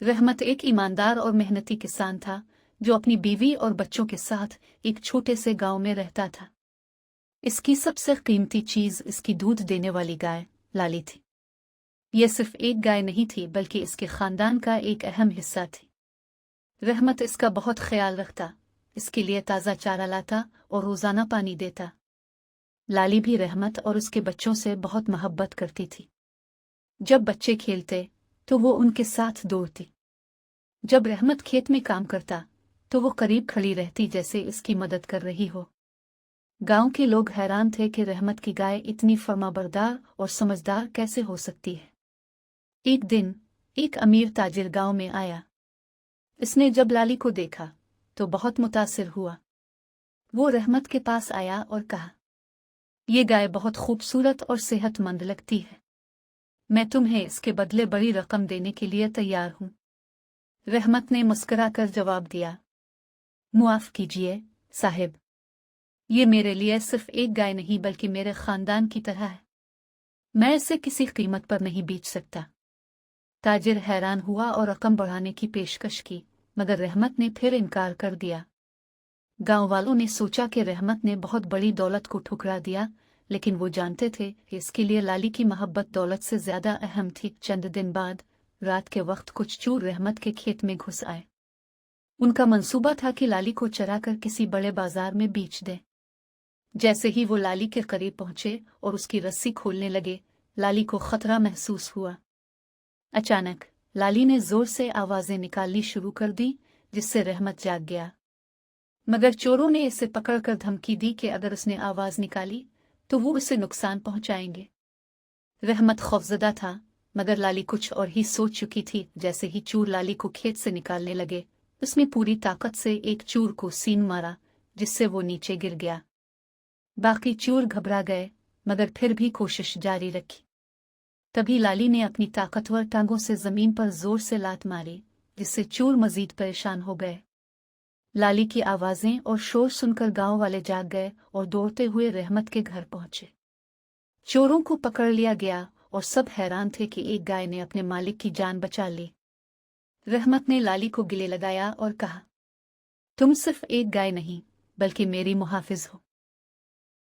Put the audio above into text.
रहमत एक ईमानदार और मेहनती किसान था जो अपनी बीवी और बच्चों के साथ एक छोटे से गांव में रहता था। इसकी सबसे कीमती चीज इसकी दूध देने वाली गाय लाली थी। यह सिर्फ एक गाय नहीं थी बल्कि इसके खानदान का एक अहम हिस्सा थी। रहमत इसका बहुत ख्याल रखता, इसके लिए ताज़ा चारा लाता और रोज़ाना पानी देता। लाली भी रहमत और उसके बच्चों से बहुत मोहब्बत करती थी। जब बच्चे खेलते तो वो उनके साथ दौड़ती। जब रहमत खेत में काम करता तो वो करीब खड़ी रहती जैसे इसकी मदद कर रही हो। गांव के लोग हैरान थे कि रहमत की गाय इतनी फर्माबरदार और समझदार कैसे हो सकती है। एक दिन एक अमीर ताजिर गांव में आया। इसने जब लाली को देखा तो बहुत मुतासिर हुआ। वो रहमत के पास आया और कहा, ये गाय बहुत खूबसूरत और सेहतमंद लगती है। मैं तुम्हें इसके बदले बड़ी रकम देने के लिए तैयार हूं। रहमत ने मुस्कुराकर जवाब दिया, मुआफ कीजिए साहिब, ये मेरे लिए सिर्फ एक गाय नहीं बल्कि मेरे खानदान की तरह है। मैं इसे किसी कीमत पर नहीं बेच सकता। ताजिर हैरान हुआ और रकम बढ़ाने की पेशकश की, मगर रहमत ने फिर इनकार कर दिया। गांव वालों ने सोचा कि रहमत ने बहुत बड़ी दौलत को ठुकरा दिया, लेकिन वो जानते थे कि इसके लिए लाली की मोहब्बत दौलत से ज्यादा अहम थी। चंद दिन बाद रात के वक्त कुछ चोर रहमत के खेत में घुस आए। उनका मंसूबा था कि लाली को चराकर किसी बड़े बाजार में बेच दें। जैसे ही वो लाली के करीब पहुंचे और उसकी रस्सी खोलने लगे, लाली को खतरा महसूस हुआ। अचानक लाली ने जोर से आवाजें निकालनी शुरू कर दी, जिससे रहमत जाग गया। मगर चोरों ने इसे पकड़कर धमकी दी कि अगर उसने आवाज निकाली तो वो उसे नुकसान पहुंचाएंगे। रहमत खौफजदा था, मगर लाली कुछ और ही सोच चुकी थी। जैसे ही चोर लाली को खेत से निकालने लगे, उसने पूरी ताकत से एक चोर को सीन मारा, जिससे वो नीचे गिर गया। बाकी चोर घबरा गए, मगर फिर भी कोशिश जारी रखी। तभी लाली ने अपनी ताकतवर टांगों से जमीन पर जोर से लात मारी, जिससे चोर मजीद परेशान हो गए। लाली की आवाजें और शोर सुनकर गांव वाले जाग गए और दौड़ते हुए रहमत के घर पहुंचे। चोरों को पकड़ लिया गया और सब हैरान थे कि एक गाय ने अपने मालिक की जान बचा ली। रहमत ने लाली को गले लगाया और कहा, तुम सिर्फ एक गाय नहीं बल्कि मेरी मुहाफिज हो।